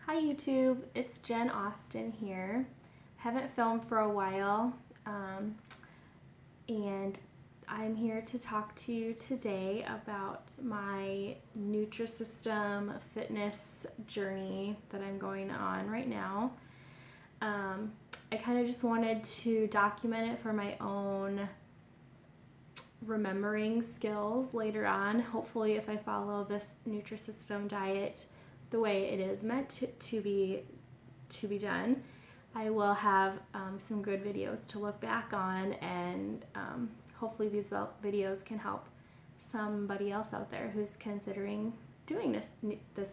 Hi YouTube, it's Jen Austin here. Haven't filmed for a while, and I'm here to talk to you today about my Nutrisystem fitness journey that I'm going on right now. I kind of just wanted to document it for my own remembering skills later on. Hopefully, if I follow this Nutrisystem diet the way it is meant to be done, I will have some good videos to look back on, and hopefully these videos can help somebody else out there who's considering doing this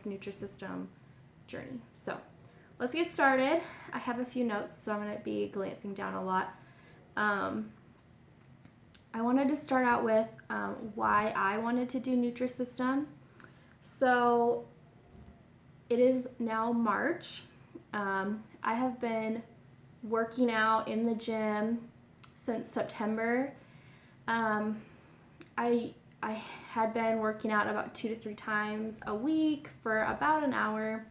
Nutrisystem journey. So let's get started. I have a few notes, so I'm going to be glancing down a lot. I wanted to start out with why I wanted to do Nutrisystem. So it is now March. I have been working out in the gym since September. I had been working out about 2 to 3 times a week for about an hour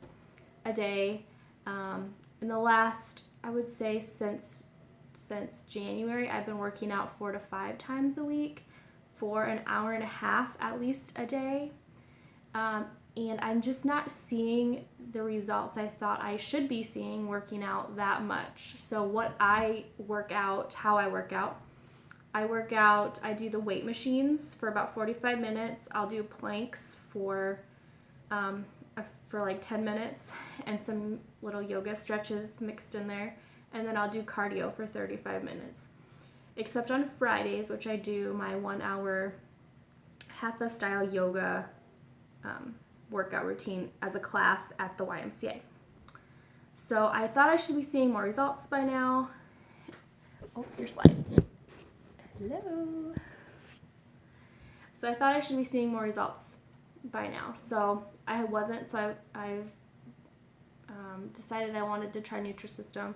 a day. In the last, I would say since January, I've been working out 4 to 5 times a week for an hour and a half at least a day. And I'm just not seeing the results I thought I should be seeing working out that much. So how I work out, I do the weight machines for about 45 minutes. I'll do planks for like 10 minutes and some little yoga stretches mixed in there. And then I'll do cardio for 35 minutes. Except on Fridays, which I do my 1 hour hatha style yoga workout routine as a class at the YMCA. So I thought I should be seeing more results by now. Oh, your slide. Hello. So I thought I should be seeing more results by now. So I wasn't, so I've decided I wanted to try Nutrisystem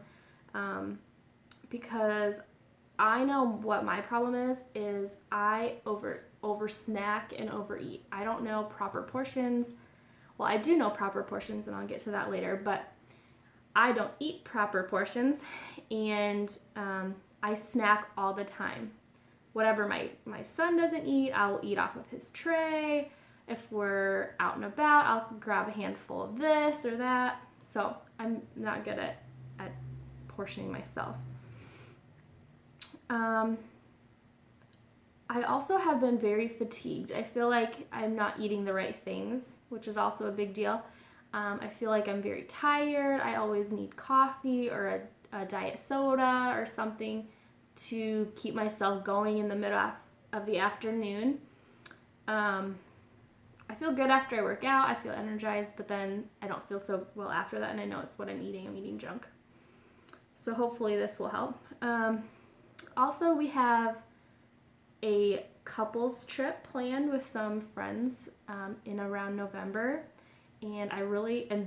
because I know what my problem is I over snack and overeat. I don't know proper portions. Well, I do know proper portions, and I'll get to that later, but I don't eat proper portions, and I snack all the time. Whatever my son doesn't eat, I will eat off of his tray. If we're out and about, I'll grab a handful of this or that. So I'm not good at portioning myself. I also have been very fatigued. I feel like I'm not eating the right things, which is also a big deal. I feel like I'm very tired. I always need coffee or a diet soda or something to keep myself going in the middle of the afternoon. I feel good after I work out. I feel energized, but then I don't feel so well after that, and I know it's what I'm eating. I'm eating junk. So hopefully this will help. Also, we have a couples trip planned with some friends in around November, and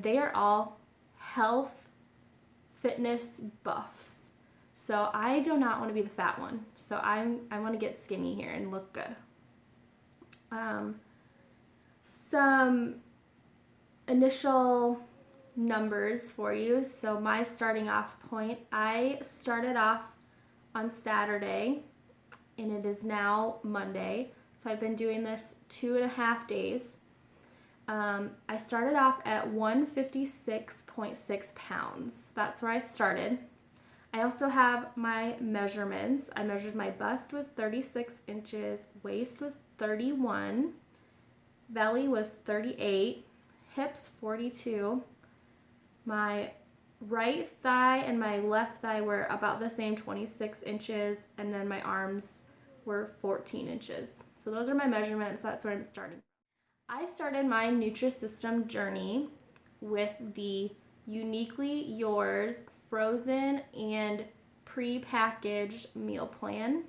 they are all health fitness buffs. So I do not want to be the fat one. So I want to get skinny here and look good. Some initial numbers for you. So my starting off point, I started off on Saturday, and it is now Monday. So I've been doing this 2.5 days. I started off at 156.6 pounds. That's where I started. I also have my measurements. I measured my bust was 36 inches, waist was 31, belly was 38, hips 42. My right thigh and my left thigh were about the same, 26 inches, and then my arms were 14 inches. So those are my measurements. That's where I'm starting. I started my Nutrisystem journey with the Uniquely Yours frozen and pre-packaged meal plan.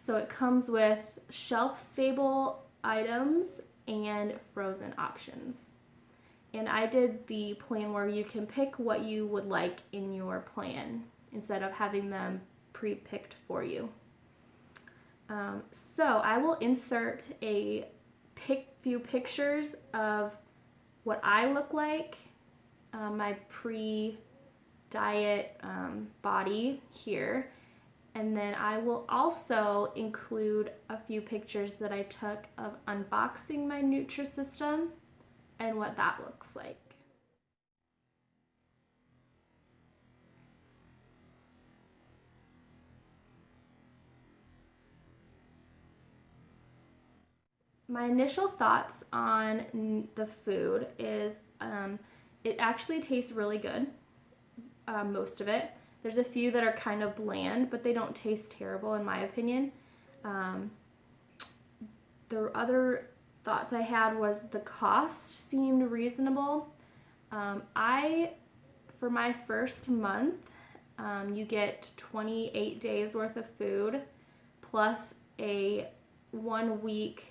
So it comes with shelf-stable items and frozen options. And I did the plan where you can pick what you would like in your plan instead of having them pre-picked for you. So I will insert a few pictures of what I look like my pre-diet body here. And then I will also include a few pictures that I took of unboxing my Nutrisystem and what that looks like. My initial thoughts on the food is it actually tastes really good, most of it. There's a few that are kind of bland, but they don't taste terrible in my opinion. The other thoughts I had was the cost seemed reasonable. For my first month, you get 28 days worth of food plus a 1 week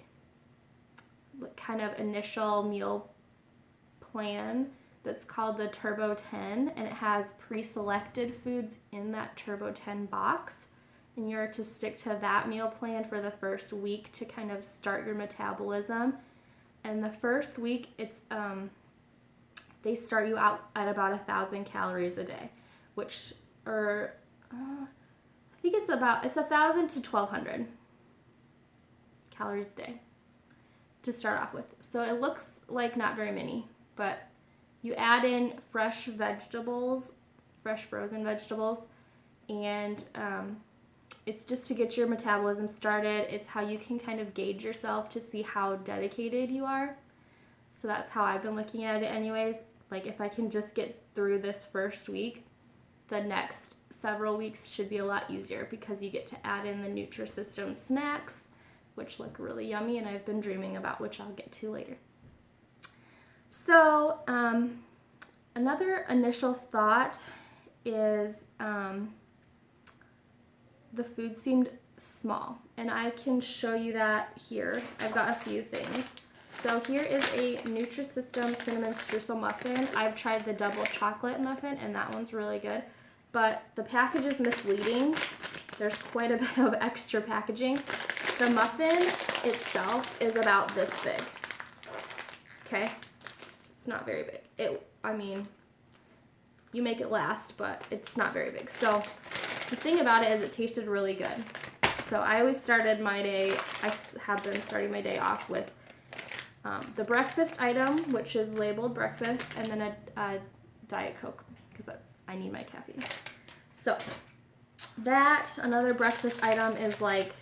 kind of initial meal plan that's called the Turbo 10, and it has pre-selected foods in that Turbo 10 box, and you're to stick to that meal plan for the first week to kind of start your metabolism. And the first week, it's they start you out at about 1,000 calories a day, which are I think it's 1,000 to 1,200 calories a day to start off with. So it looks like not very many, but you add in fresh vegetables, fresh frozen vegetables, and it's just to get your metabolism started. It's how you can kind of gauge yourself to see how dedicated you are. So that's how I've been looking at it anyways. Like if I can just get through this first week, the next several weeks should be a lot easier because you get to add in the Nutrisystem snacks, which look really yummy and I've been dreaming about, which I'll get to later. So another initial thought is the food seemed small, and I can show you that here. I've got a few things. So here is a Nutrisystem cinnamon streusel muffin. I've tried the double chocolate muffin and that one's really good, but the package is misleading. There's quite a bit of extra packaging. The muffin itself is about this big. Okay, it's not very big. I mean, you make it last, but it's not very big. So the thing about it is it tasted really good. So I always started my day, I have been starting my day off with the breakfast item, which is labeled breakfast, and then a Diet Coke, because I need my caffeine. So another breakfast item is like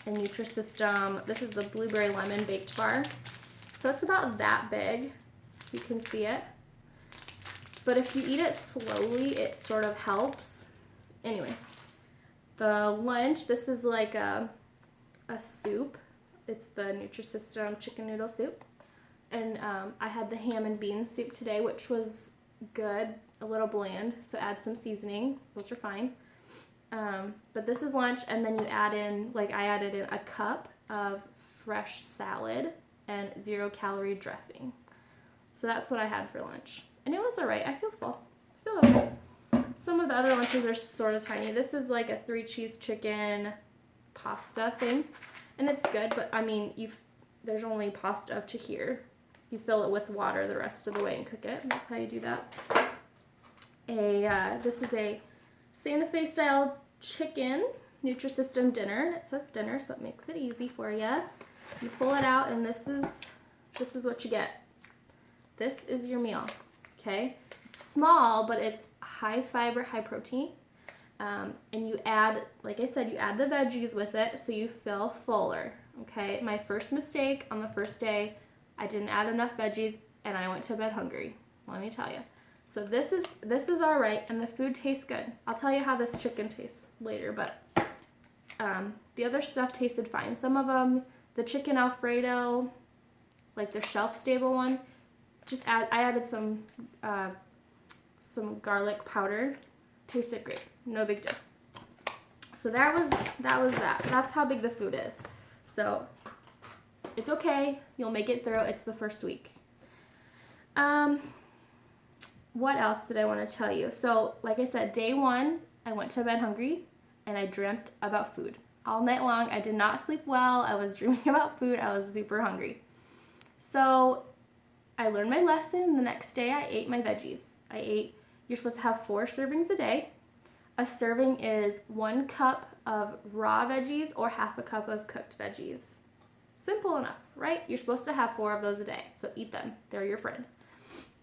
a Nutrisystem. This is the blueberry lemon baked bar. So it's about that big. You can see it. But if you eat it slowly, it sort of helps. Anyway, the lunch, this is like a soup. It's the Nutrisystem chicken noodle soup. And I had the ham and beans soup today, which was good, a little bland, so add some seasoning. Those are fine. But this is lunch, and then you add in, like I added in a cup of fresh salad and 0-calorie dressing. So that's what I had for lunch. And it was alright. I feel full. I feel okay. Some of the other lunches are sort of tiny. This is like a 3-cheese chicken pasta thing. And it's good, but I mean, there's only pasta up to here. You fill it with water the rest of the way and cook it. And that's how you do that. This is a Santa Fe style chicken Nutrisystem dinner, and it says dinner, so it makes it easy for you. You pull it out, and this is what you get. This is your meal. Okay, it's small, but it's high fiber, high protein, and you add, like I said, you add the veggies with it, so you feel fuller. Okay, my first mistake on the first day, I didn't add enough veggies, and I went to bed hungry. Let me tell you. So this is all right, and the food tastes good. I'll tell you how this chicken tastes later, but the other stuff tasted fine. Some of them, the chicken Alfredo, like the shelf-stable one, I added some garlic powder. Tasted great. No big deal. So that was that. That's how big the food is. So it's okay. You'll make it through. It's the first week. What else did I want to tell you? So, like I said, day 1, I went to bed hungry, and I dreamt about food. All night long, I did not sleep well. I was dreaming about food. I was super hungry. So, I learned my lesson, and the next day I ate my veggies. You're supposed to have 4 servings a day. A serving is 1 cup of raw veggies or half a cup of cooked veggies. Simple enough, right? You're supposed to have 4 of those a day, so eat them. They're your friend.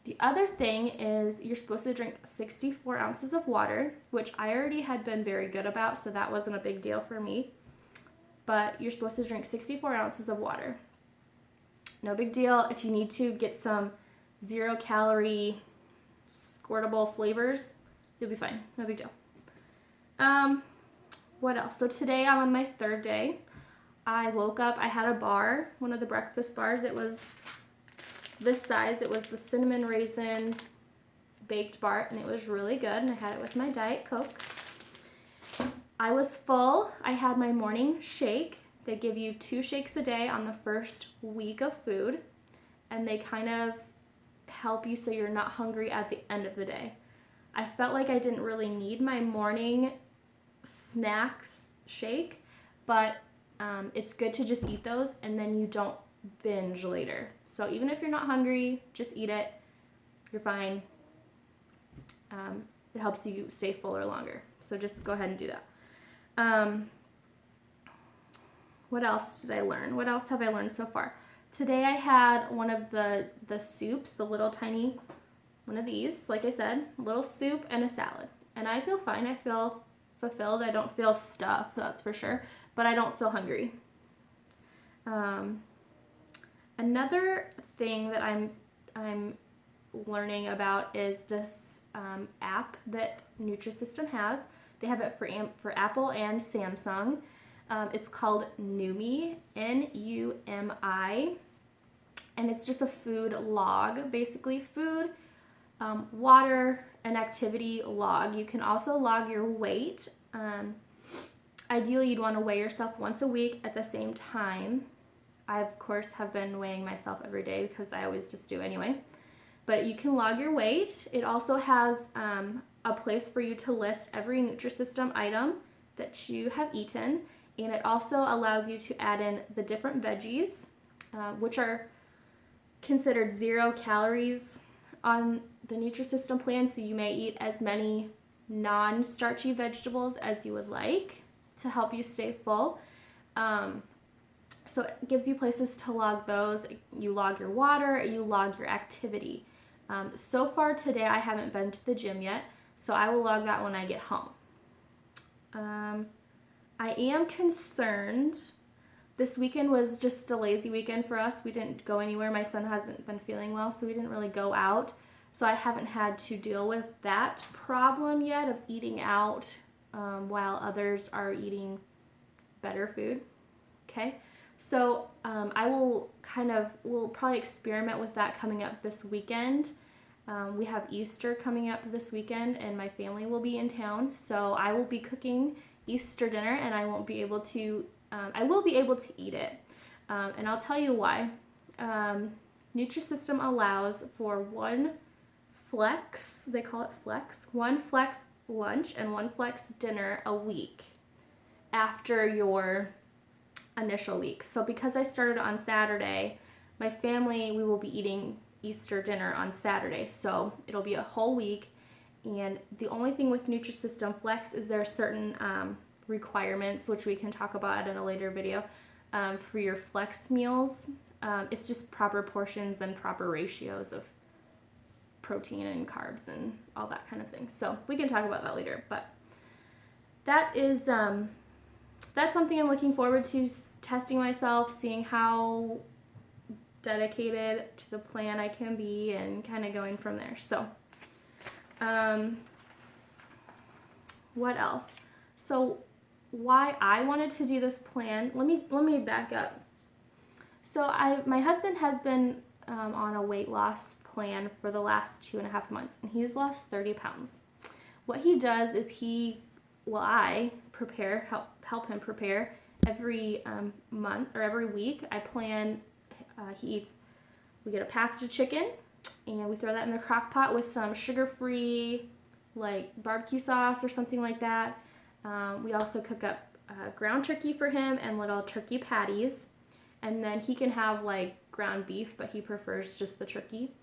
The other thing is you're supposed to drink 64 ounces of water, which I already had been very good about, so that wasn't a big deal for me. But you're supposed to drink 64 ounces of water. No big deal if you need to get some 0-calorie squirtable flavors, you'll be fine. No big deal. What else? So today I'm on my 3rd day. I woke up, I had a bar, one of the breakfast bars. It was this size. It was the cinnamon raisin baked bar, and it was really good, and I had it with my Diet Coke. I was full. I had my morning shake. They give you 2 shakes a day on the first week of food, and they kind of help you so you're not hungry at the end of the day. I felt like I didn't really need my morning snacks shake, but it's good to just eat those, and then you don't binge later. So even if you're not hungry, just eat it. You're fine. It helps you stay fuller longer. So just go ahead and do that. What else did I learn? What else have I learned so far? Today I had one of the soups, the little tiny one of these, like I said, a little soup and a salad. And I feel fine. I feel fulfilled. I don't feel stuffed, that's for sure, but I don't feel hungry. Another thing that I'm learning about is this app that Nutrisystem has. They have it for Apple and Samsung. It's called Numi, N-U-M-I, and it's just a food log, basically food, water, and activity log. You can also log your weight. Ideally, you'd want to weigh yourself once a week at the same time. I, of course, have been weighing myself every day because I always just do anyway. But you can log your weight. It also has a place for you to list every Nutrisystem item that you have eaten. And it also allows you to add in the different veggies, which are considered 0 calories on the Nutrisystem plan. So you may eat as many non-starchy vegetables as you would like to help you stay full. So it gives you places to log those. You log your water, you log your activity. So far today, I haven't been to the gym yet, so I will log that when I get home. I am concerned. This weekend was just a lazy weekend for us. We didn't go anywhere. My son hasn't been feeling well, so we didn't really go out. So I haven't had to deal with that problem yet of eating out while others are eating better food. Okay. So we'll probably experiment with that coming up this weekend. We have Easter coming up this weekend, and my family will be in town. So I will be cooking Easter dinner, and I will be able to eat it. And I'll tell you why. Nutrisystem allows for 1 flex, they call it flex, 1 flex lunch and 1 flex dinner a week after your initial week. So because I started on Saturday, my family, we will be eating Easter dinner on Saturday. So it'll be a whole week. And the only thing with Nutrisystem Flex is there are certain requirements, which we can talk about in a later video, for your flex meals. It's just proper portions and proper ratios of protein and carbs and all that kind of thing. So we can talk about that later. But that is that's something I'm looking forward to, testing myself, seeing how dedicated to the plan I can be, and kind of going from there. So what else? So why I wanted to do this plan, let me back up. So my husband has been on a weight loss plan for the last 2.5 months, and he's lost 30 pounds. What he does is I help him prepare every month or every week. I plan, we get a package of chicken, and we throw that in the crock pot with some sugar-free, like barbecue sauce or something like that. We also cook up ground turkey for him and little turkey patties. And then he can have like ground beef, but he prefers just the turkey.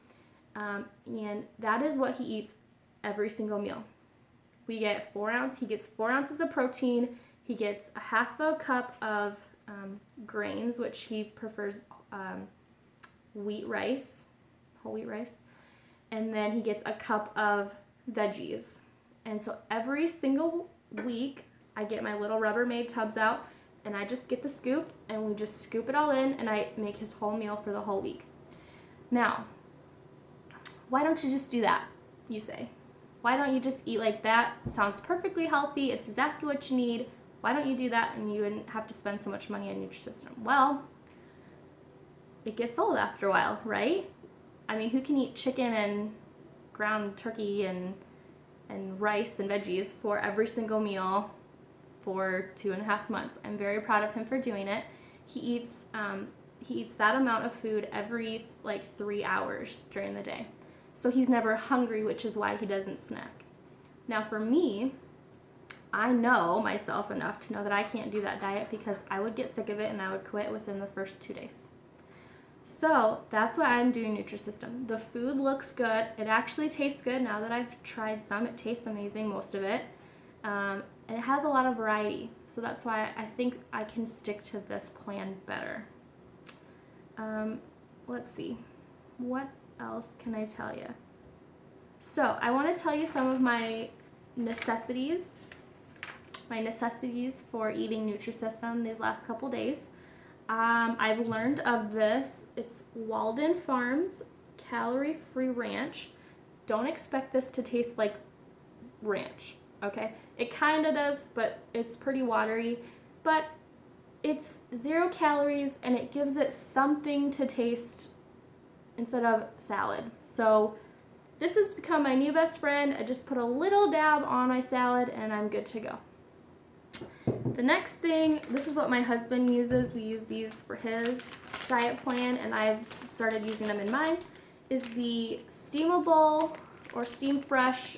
And that is what he eats every single meal. He gets 4 ounces of protein. He gets a half a cup of grains, which he prefers wheat rice, whole wheat rice. And then he gets a cup of veggies. And so every single week, I get my little Rubbermaid tubs out, and I just get the scoop, and we just scoop it all in, and I make his whole meal for the whole week. Now, why don't you just do that, you say? Why don't you just eat like that? It sounds perfectly healthy. It's exactly what you need. Why don't you do that and you wouldn't have to spend so much money on Nutrisystem? Well, it gets old after a while, right? I mean, who can eat chicken and ground turkey and rice and veggies for every single meal for 2.5 months? I'm very proud of him for doing it. He eats that amount of food every like 3 hours during the day. So he's never hungry, which is why he doesn't snack. Now for me, I know myself enough to know that I can't do that diet because I would get sick of it and I would quit within the first 2 days. So that's why I'm doing Nutrisystem. The food looks good. It actually tastes good now that I've tried some. It tastes amazing, most of it. And it has a lot of variety. So that's why I think I can stick to this plan better. Let's see. What else can I tell you? So I want to tell you some of my necessities for eating Nutrisystem these last couple days. I've learned of this. It's Walden Farms calorie-free ranch. Don't expect this to taste like ranch, okay? It kind of does, but it's pretty watery. But it's 0 calories and it gives it something to taste instead of salad. So this has become my new best friend. I just put a little dab on my salad and I'm good to go. The next thing, this is what my husband uses. We use these for his diet plan and I've started using them in mine, is the steamable or steam fresh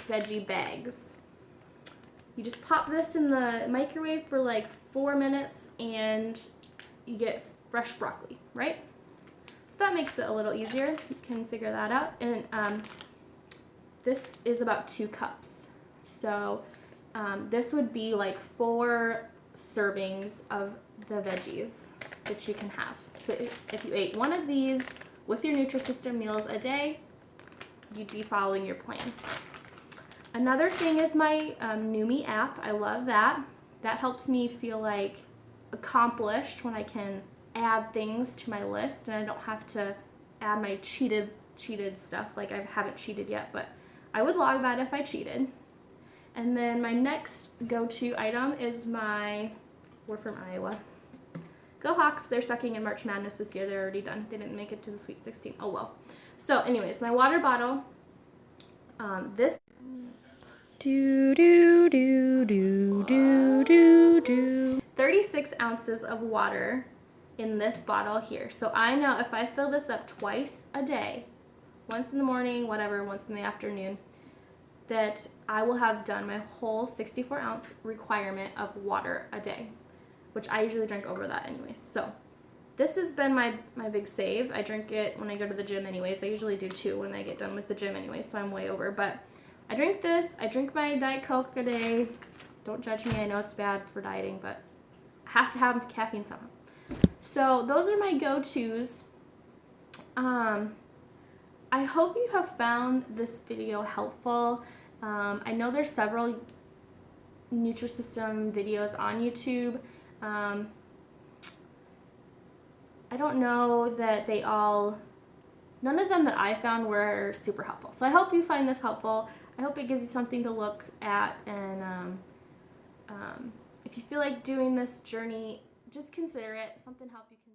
veggie bags. You just pop this in the microwave for like 4 minutes and you get fresh broccoli, right? So that makes it a little easier. You can figure that out. And this is about 2 cups. So this would be like 4 servings of the veggies that you can have. So if you ate one of these with your Nutrisystem meals a day, you'd be following your plan. Another thing is my Numi app. I love that. That helps me feel like accomplished when I can add things to my list and I don't have to add my cheated stuff. Like I haven't cheated yet, but I would log that if I cheated. And then my next go-to item is we're from Iowa. Go Hawks, they're sucking in March Madness this year. They're already done. They didn't make it to the Sweet 16. Oh well. So anyways, my water bottle, this 36 ounces of water in this bottle here. So I know if I fill this up twice a day, once in the morning, whatever, once in the afternoon, that I will have done my whole 64 ounce requirement of water a day, which I usually drink over that anyways. So this has been my big save. I drink it when I go to the gym anyways. I usually do too when I get done with the gym anyways, so I'm way over. But I drink this. I drink my Diet Coke a day. Don't judge me. I know it's bad for dieting, but I have to have caffeine somehow. So those are my go-tos. I hope you have found this video helpful. I know there's several Nutrisystem videos on YouTube. I don't know that none of them that I found were super helpful. So I hope you find this helpful. I hope it gives you something to look at, and if you feel like doing this journey, just consider it. Something help you can